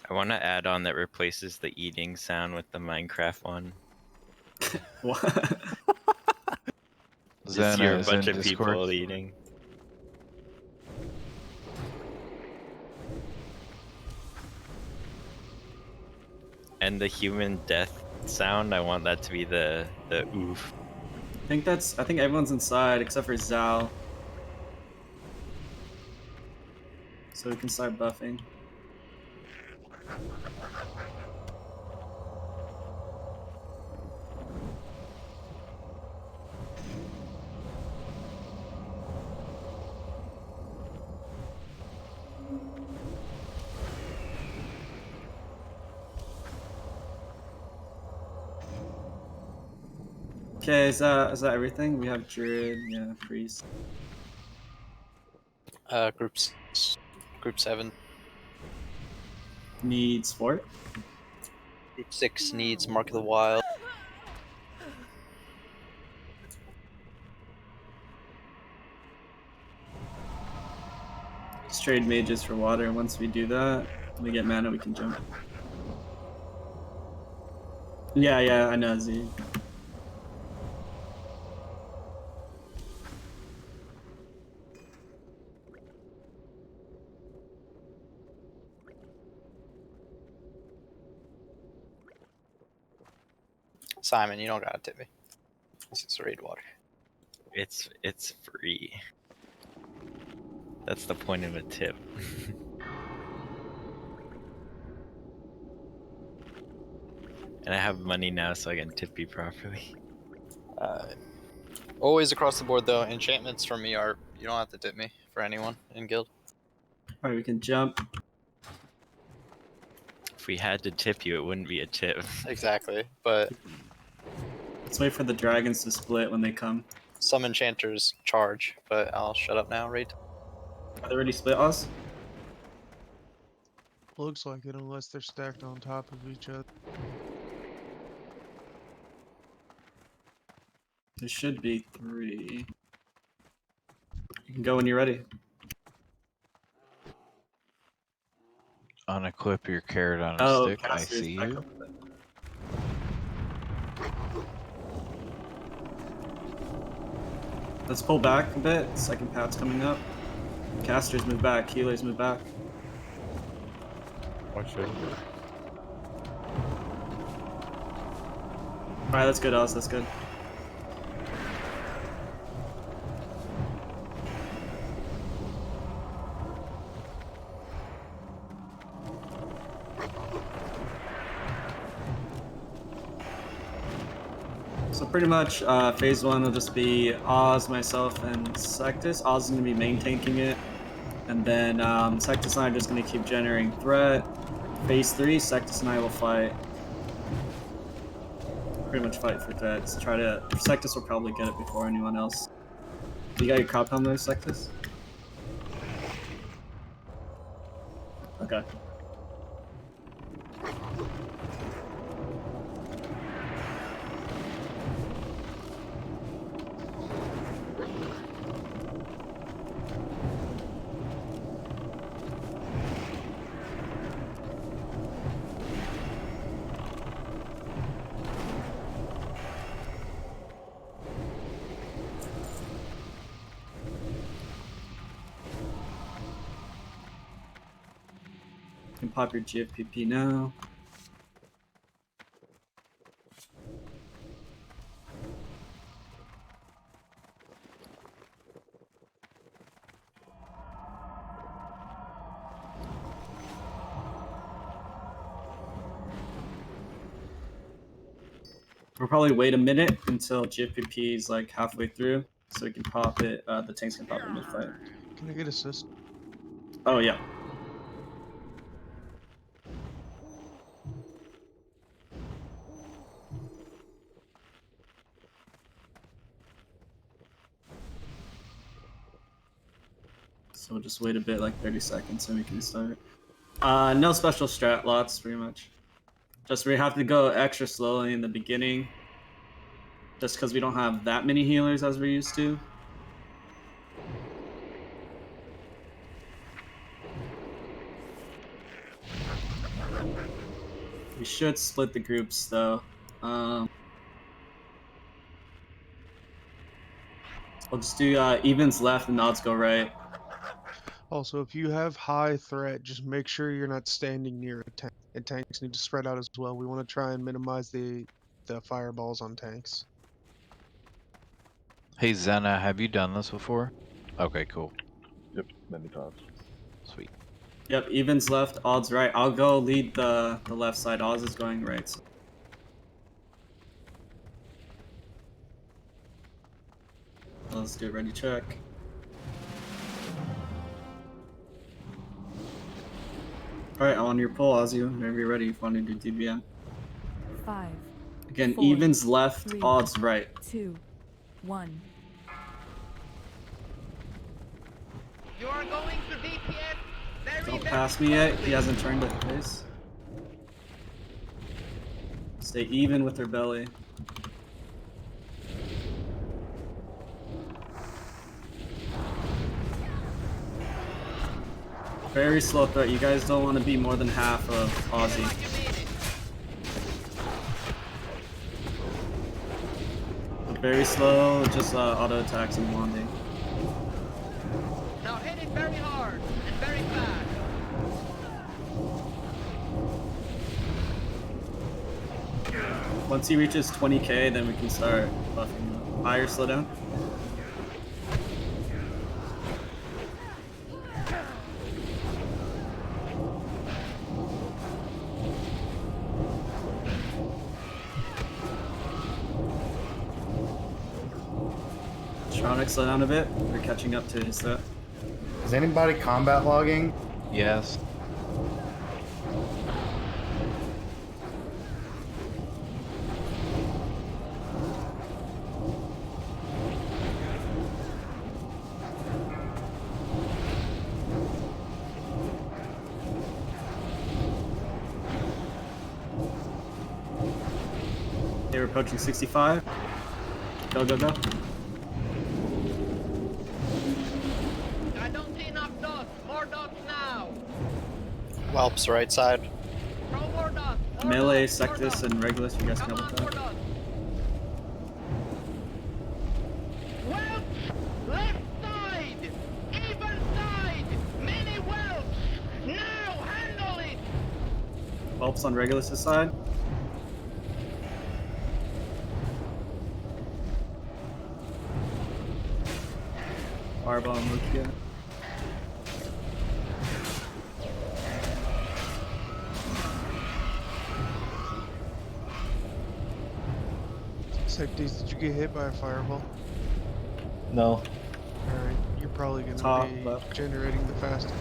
I want to add on that replaces the eating sound with the Minecraft one. What? Just Xena hear a is bunch in of Discord. people eating. And the human death sound, I want that to be the oof. I think everyone's inside except for Zal. So we can start buffing. Okay, is that everything? We have Druid, yeah, Priest. Group 7. Needs Sport. Group 6 needs Mark of the Wild. Just trade mages for water. Once we do that, we get mana, we can jump. Yeah, I know, Z. Simon, you don't gotta tip me. This is raid water. It's free. That's the point of a tip. And I have money now, so I can tip you properly. Always across the board though, enchantments for me are, you don't have to tip me for anyone in guild. Alright, we can jump. If we had to tip you, it wouldn't be a tip. Exactly, but Let's wait for the dragons to split when they come. some enchanters charge, but I'll shut up now, raid. Are they already split us? Looks like it, unless they're stacked on top of each other. There should be 3. You can go when you're ready. Unequip your carrot on a stick. I Caster's see back you. up with it. Let's pull back a bit. Second path's coming up. Casters move back. Healers move back. Watch it. Alright, that's good, Oz. That's good. So pretty much phase 1 will just be Oz, myself, and Sectus. Oz is going to be main tanking it. And then Sectus and I are just going to keep generating threat. Phase 3, Sectus and I will fight. Pretty much fight for threats. Sectus will probably get it before anyone else. You got your crop helm there, Sectus? Okay. You can pop your GFPP now. We'll probably wait a minute until GFPP is like halfway through, so we can pop it. The tanks can pop it mid-fight. Can I get assist? Oh yeah. So we'll just wait a bit, like 30 seconds, and we can start. No special strat lots, pretty much. Just we have to go extra slowly in the beginning, just because we don't have that many healers as we're used to. We should split the groups though. We'll just do evens left and odds go right. Also, if you have high threat, just make sure you're not standing near a tank. And tanks need to spread out as well. We want to try and minimize the fireballs on tanks. Hey Zena, have you done this before? Okay, cool. Yep, many times. Sweet. Yep, evens left, odds right. I'll go lead the left side. Oz is going right. So. Let's do a ready check. Alright, on your pull, Ozzy, whenever you're ready, if you want to do DBM. 5, Again, 4, evens left, 3, odds right. 2, 1. You are going to DPS. Don't pass me yet, he hasn't turned at face. Stay even with their belly. Very slow threat, you guys don't want to be more than half of Aussie. Very slow, just auto attacks and wanding. Now hit it very hard and very fast. Once he reaches 20k, then we can start buffing up. Higher slowdown. Tronic, slow down a bit. We're catching up to his threat. Is anybody combat logging? Yes. They were approaching 65. Go, go, go. I don't see enough dots. More dots now. Whelps right side. Throw more dots. More Melee, dots, more Sectus, dots. and Regulus, you guys can Come help on, with more that. dots. Welch, left side. Even side. Mini Welch. Now handle it. Whelps on Regulus' side. Fireball on Lukia. Secties, did you get hit by a fireball? No. Alright, you're probably gonna Top be left. generating the fastest.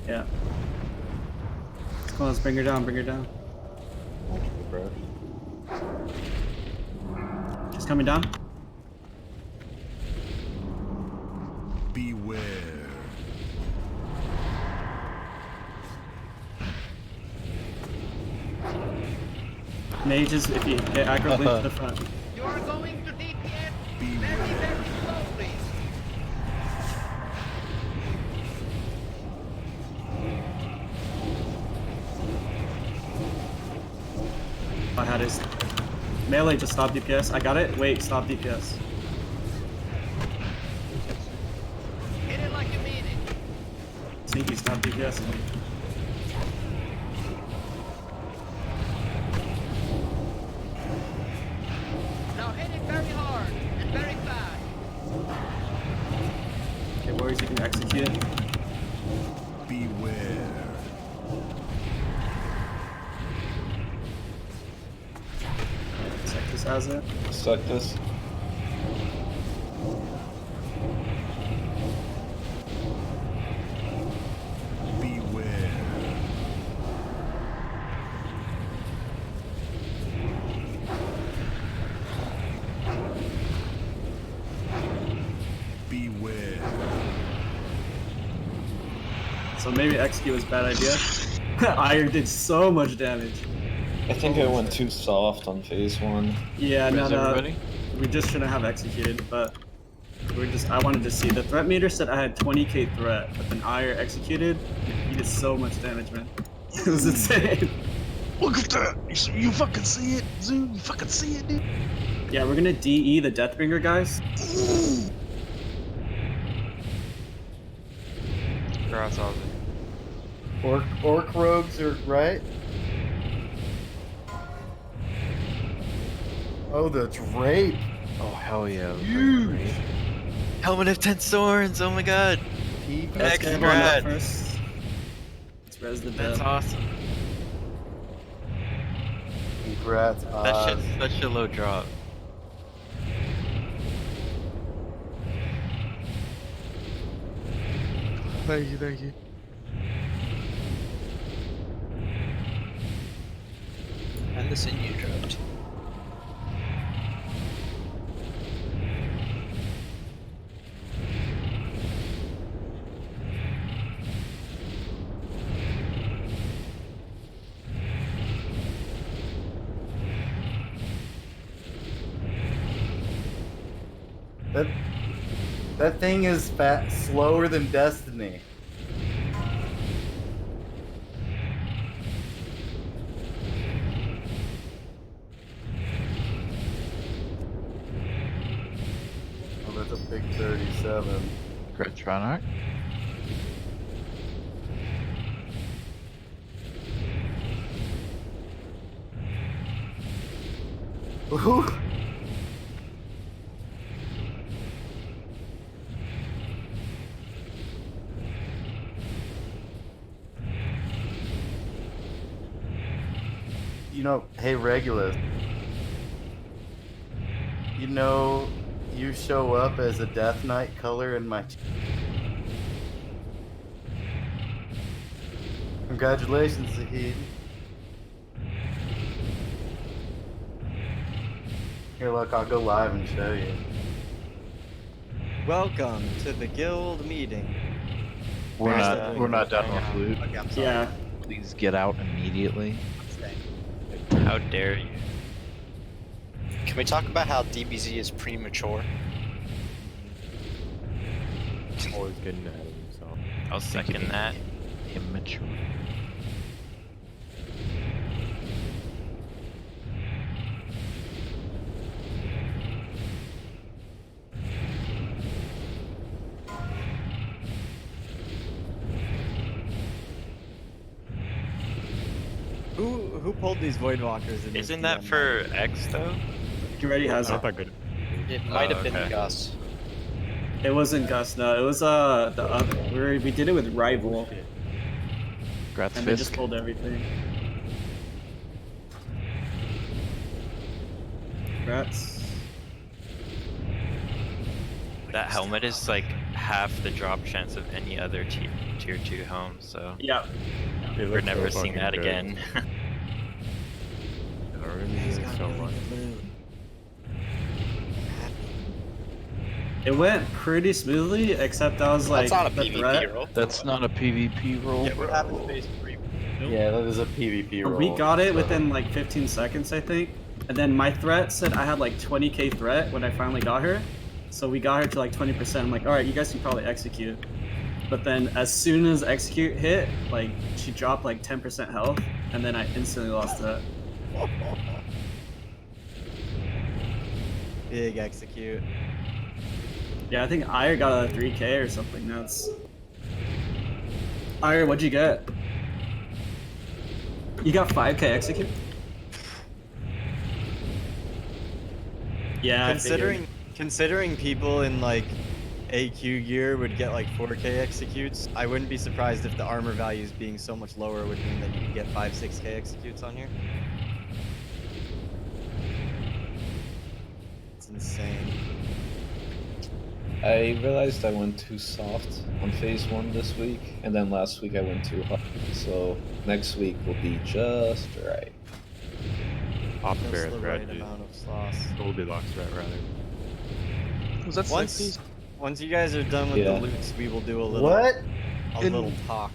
Yeah. Come on, let's bring her down, bring her down. Multiple crash. She's coming down. Beware. Mages, if you get aggro, blink to the front. You are going to DPS very, very slowly. I had his melee, just stop DPS. I got it. Wait, stop DPS. Hit it like you mean it. Sneaky, stop DPS. Now hit it very hard and very fast. Okay, warriors, you can execute it. Beware. Sectus has it. Sectus. Beware. Beware. So maybe execute was a bad idea. Iron did so much damage. I think I went too soft on phase one. Yeah, no, Is no. everybody? We just shouldn't have executed, but I wanted to see. The threat meter said I had 20k threat, but then Ire executed, he did so much damage, man. It was insane. Look at that! You fucking see it, Zoo? You fucking see it, dude? Yeah, we're gonna DE the Deathbringer guys. Ooh. Cross off it. Orc rogues are right. Oh, the Drake. Oh, hell yeah. those are Huge. great. Helmet of 10 Swords. Oh my god. PvP. Let's get everyone Extra. up first. Let's res the That's death. awesome. Congrats. That shit's such a low drop. Thank you, thank you. And the sinew dropped. That thing is slower than Destiny. Oh, that's a big 37. Great Tronarch. Ooh. You know, hey Regulus. You know, you show up as a Death Knight color in my. Congratulations, Zahid. Here, look, I'll go live and show you. Welcome to the guild meeting. We're Nice. not done with loot. Okay, I'm sorry. Yeah. Please get out immediately. I'm staying. How dare you? Can we talk about how DBZ is premature? Always getting ahead of himself. I'll second that. Immature. Who pulled these Voidwalkers in this Isn't that DM? for X though? He already has Not it. that good. It might have been okay. Gus. It wasn't Gus, no. It was the other. We did it with Rival, and they just Gratzfisk. pulled everything. Rats. That helmet is like half the drop chance of any other tier 2 home, so Yeah. It we're looks never so seeing that fucking good. again. Yeah, we're gonna do this so much. It went pretty smoothly, except I was like, That's not a the PvP threat. roll. That's not a PvP roll. Yeah, what happened to phase 3? Yeah, that is a PvP roll. We got it so- within like 15 seconds, I think. And then my threat said I had like 20k threat when I finally got her. So we got her to like 20%. I'm like, alright, you guys can probably execute. But then as soon as execute hit, like she dropped like 10% health, and then I instantly lost that. Big execute. Yeah, I think Ire got a 3k or something nuts. Ire, what'd you get? You got 5k execute? Yeah, I figured. Considering people in like AQ gear would get like 4k executes, I wouldn't be surprised if the armor values being so much lower would mean that you could get 5-6k executes on here. It's insane. I realized I went too soft on phase 1 this week, and then last week I went too hard. So next week will be just right. Off Just fair the threat, right dude. amount of sauce. Goldilocks threat, rather. Was that Once, once you guys are done with Yeah. the loots, we will do a little What? little talk.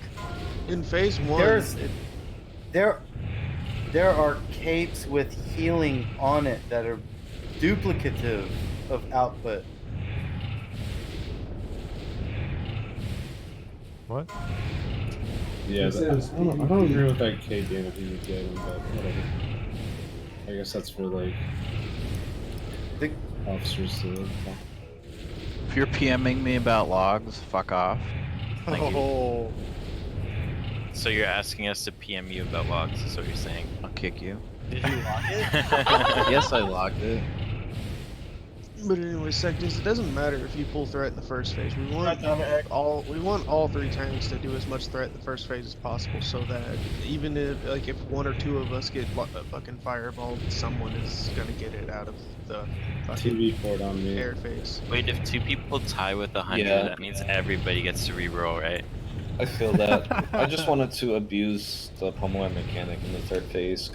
in phase 1? There are capes with healing on it that are duplicative of output. What? Yeah, I don't agree with that K being a PvP item, but whatever. I guess that's for like officers to talk. If you're PMing me about logs, fuck off. Thank you. Oh, So you're asking us to PM you about logs, is what you're saying? I'll kick you. did you lock it? Yes, I logged it. But anyway, Sectus, it doesn't matter if you pull threat in the first phase. We want all three tanks to do as much threat in the first phase as possible, so that even if one or two of us get fucking fireballed, someone is gonna get it out of the fucking TV port on me. air phase. Wait, if 2 people tie with 100, Yeah. that means everybody gets to reroll, right? I feel that. I just wanted to abuse the pummeling mechanic in the third phase,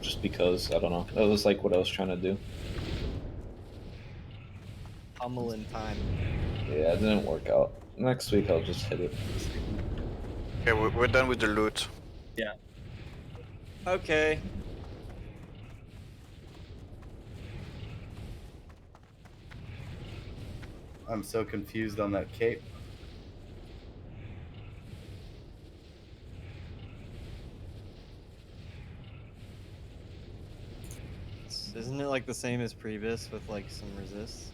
just because, I don't know. That was like what I was trying to do. Pummel in time. Yeah, it didn't work out. Next week I'll just hit it. Okay, we're done with the loot. Okay. I'm so confused on that cape. Isn't it like the same as Priebus with like some resist?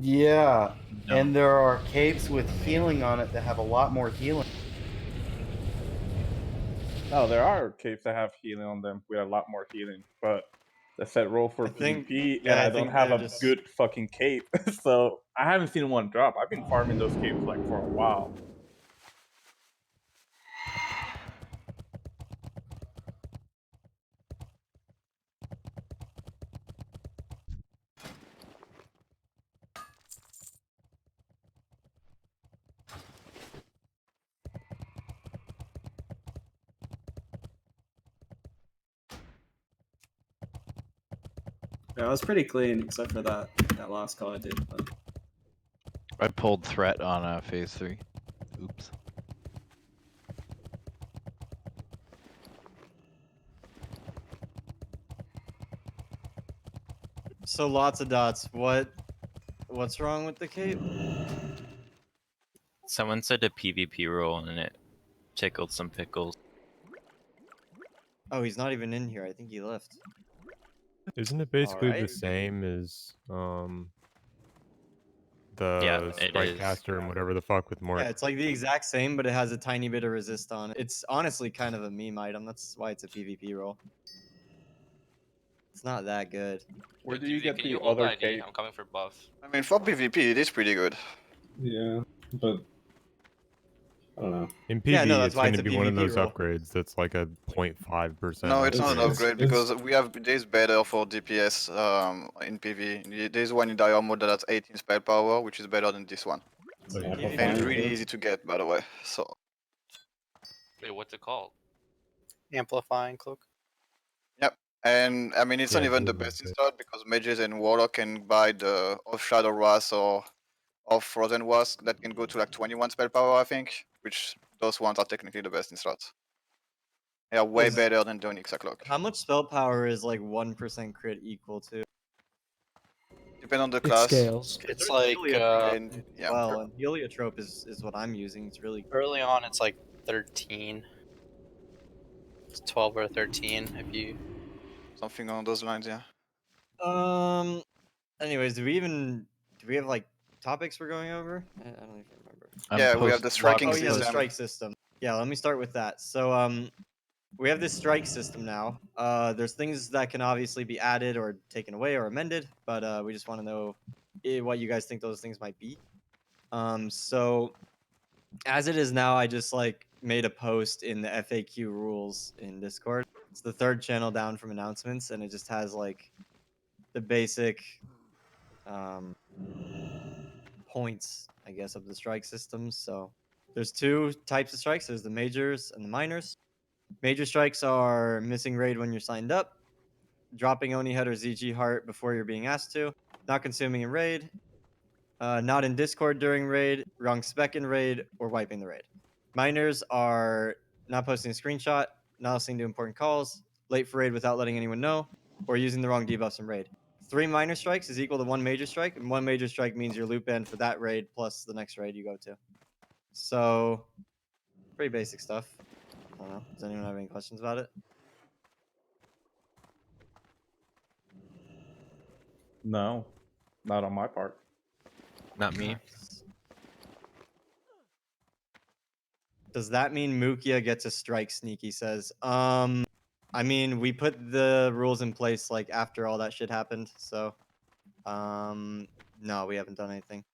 Yeah, No. and there are capes with healing on it that have a lot more healing. No, there are capes that have healing on them with a lot more healing, but the set roll for I think- PvP, yeah, and I I don't think have they're a just- good fucking cape, so I haven't seen one drop. I've been farming those capes like for a while. Yeah, it was pretty clean, except for that last call I did. But... I pulled threat on phase 3. Oops. So lots of dots. What's wrong with the cape? Someone said a PvP roll and it tickled some pickles. Oh, he's not even in here. I think he left. Isn't it basically the Alright. same as Yeah, the it is. Strikecaster and whatever the fuck with more? Yeah, it's like the exact same, but it has a tiny bit of resist on it. It's honestly kind of a meme item. That's why it's a PvP roll. It's not that good. Where do you get the other cape? I'm coming for buff. I mean, for PvP, it is pretty good. Yeah, but I don't know. In PvE, Yeah, no, that's it's why going it's to a be one of PvP those roll. upgrades that's like a 0.5%. No, it's not an It's- upgrade because we have this better for DPS in PV. There's one in Dire mode that's 18 spell power, which is better than this one. Like And it's amplifying really it. easy to get, by the way. So Wait, what's it called? amplifying cloak. Yep, and I mean it's not Yeah, even the blue best in bit. start because mages and warlock can buy the off Shadow Wrath or off Frozen Wrath that can go to like 21 spell power, I think. Which those ones are technically the best in slot. They are way Is- better than doing Cloak. How much spell power is like 1% crit equal to? Depend on the class. scales. It's like And yeah, Well, and heliotrope is what I'm using. It's really early on, it's like 13. It's 12 or 13 if you. something along those lines, yeah. Anyways, do we have like topics we're going over? I don't even remember. Yeah, we have the striking Oh yeah, the system. strike system. Yeah, let me start with that. So we have this strike system now. There's things that can obviously be added or taken away or amended, but we just want to know what you guys think those things might be. So as it is now, I just like made a post in the FAQ rules in Discord. It's the third channel down from announcements, and it just has like the basic points, I guess, of the strike systems. So there's two types of strikes. There's the majors and the minors. Major strikes are missing raid when you're signed up, dropping Oni head or ZG heart before you're being asked to, not consuming in raid, not in Discord during raid, wrong spec in raid, or wiping the raid. Minors are not posting a screenshot, not listening to important calls, late for raid without letting anyone know, or using the wrong debuffs in raid. 3 minor strikes is equal to 1 major strike, and 1 major strike means you're loop banned for that raid plus the next raid you go to. So Pretty basic stuff. I don't know. Does anyone have any questions about it? No, not on my part. Not me. Nice. Does that mean Mukia gets a strike? Sneaky says. I mean, we put the rules in place like after all that shit happened. So, no, we haven't done anything.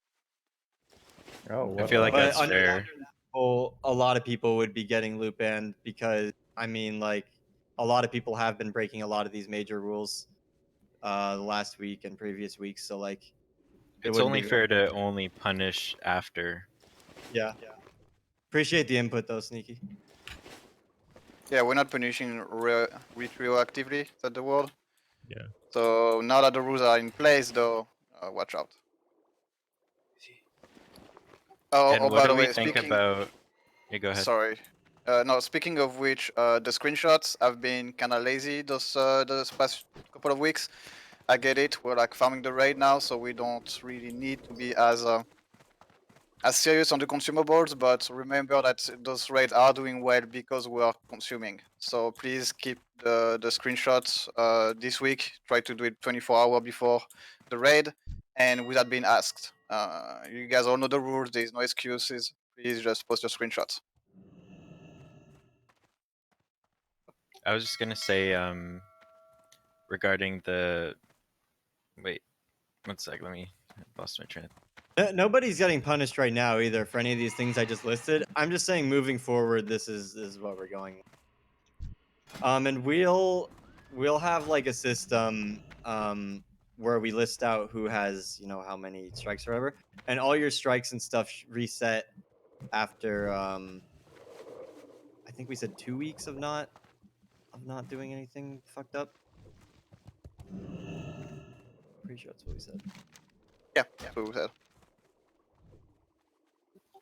Oh, I what? feel like But that's under fair. a lot of people would be getting loop banned because I mean, like, a lot of people have been breaking a lot of these major rules, the last week and previous weeks. So like, it It's wouldn't only be fair to only punish after. Yeah. Appreciate the input though, Sneaky. Yeah, we're not punishing retroactively. Is that the word? Yeah. So now that the rules are in place, though, watch out. Oh, And oh, what by do the we way, think speaking. about? Yeah, go ahead. Sorry. No, speaking of which, the screenshots have been kind of lazy those past couple of weeks. I get it. We're like farming the raid now, so we don't really need to be as serious on the consumables. But remember that those raids are doing well because we are consuming. So please keep the screenshots this week. Try to do it 24 hours before the raid, and without being asked. You guys all know the rules. There is no excuses. Please just post your screenshots. I was just gonna say, regarding the. Wait, 1 sec. Let me. I lost my train. Nobody's getting punished right now either for any of these things I just listed. I'm just saying, moving forward, this is what we're going. And we'll have like a system where we list out who has how many strikes or whatever, and all your strikes and stuff reset after I think we said 2 weeks of not doing anything fucked up. Pretty sure that's what we said. Yeah, that's what we said.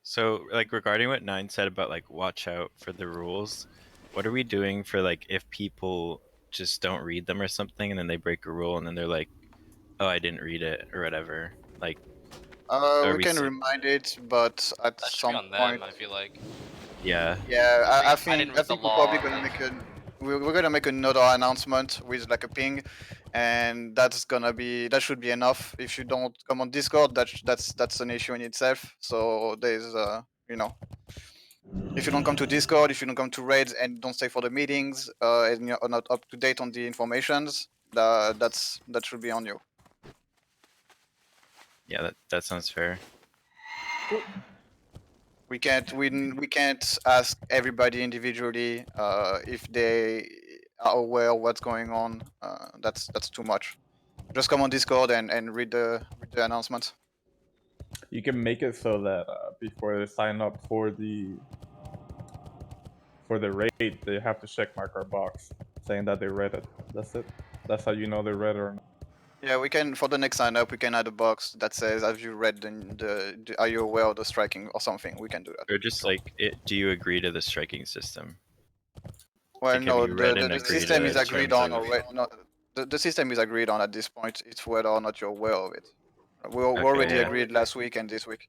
So, like, regarding what Nine said about like watch out for the rules, what are we doing for like if people just don't read them or something, and then they break a rule, and then they're like, "Oh, I didn't read it" or whatever. Like, are We we? can remind it, but at That should be some on point. them. I feel like. Yeah. Yeah, Like, I if I didn't think read the we're probably law, gonna like, make we're gonna make another announcement with like a ping, and that should be enough. If you don't come on Discord, that's an issue in itself. So there's if you don't come to Discord, if you don't come to raids and don't stay for the meetings, and you're not up to date on the informations, that should be on you. Yeah, that sounds fair. We can't ask everybody individually if they are aware of what's going on. That's too much. Just come on Discord and read the announcement. You can make it so that before they sign up for the raid, they have to check mark our box saying that they read it. That's it. That's how you know they read it or not. Yeah, we can for the next sign up. We can add a box that says, "Have you read are you aware of the striking or something?" We can do that. Or just like, do you agree to the striking system? Well, Like, have no, you read the and agreed system to is agreed terms on of? already. No, the system is agreed on at this point. It's whether or not you're aware of it. We Okay, already yeah. agreed last week and this week.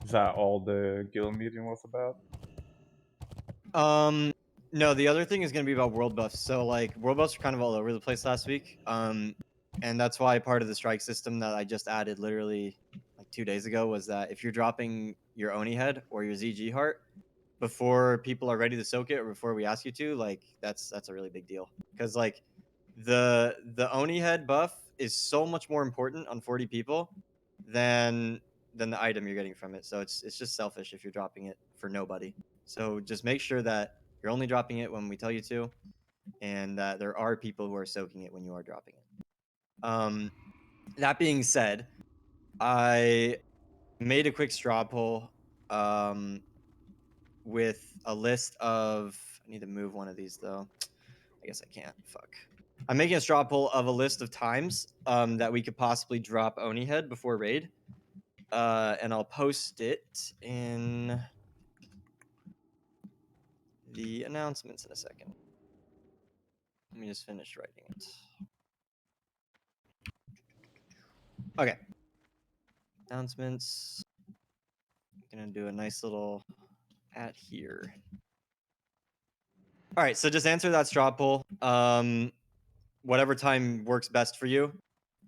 Is that all the guild meeting was about? No, the other thing is going to be about world buffs. So like world buffs are kind of all over the place last week. And that's why part of the strike system that I just added literally like 2 days ago was that if you're dropping your Oni head or your ZG heart before people are ready to soak it or before we ask you to, like that's a really big deal. Because like the Oni head buff is so much more important on 40 people than the item you're getting from it. So it's just selfish if you're dropping it for nobody. So just make sure that you're only dropping it when we tell you to, and that there are people who are soaking it when you are dropping it. That being said, I made a quick straw poll with a list of. I need to move one of these though. I guess I can't. Fuck. I'm making a straw poll of a list of times that we could possibly drop Oni head before raid. And I'll post it in the announcements in a second. Let me just finish writing it. Okay. Announcements. I'm gonna do a nice little at here. All right, so just answer that straw poll. Whatever time works best for you,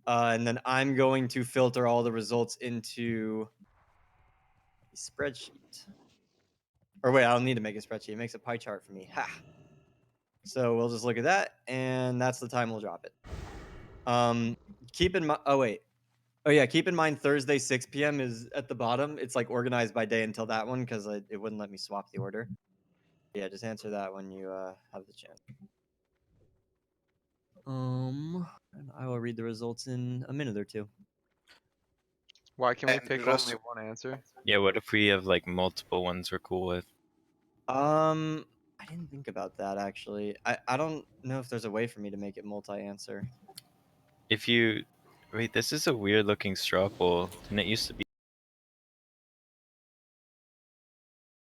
and then I'm going to filter all the results into a spreadsheet. Or wait, I don't need to make a spreadsheet. It makes a pie chart for me. Ha. So we'll just look at that, and that's the time we'll drop it. Keep in mind. Oh wait. Oh yeah. Keep in mind Thursday 6 p.m. is at the bottom. It's like organized by day until that one because it wouldn't let me swap the order. Yeah, just answer that when you have the chance. And I will read the results in a minute or two. Why can we And pick just only one answer? Yeah, what if we have like multiple ones we're cool with? I didn't think about that actually. I don't know if there's a way for me to make it multi-answer. If you wait, this is a weird looking straw poll. Didn't it used to be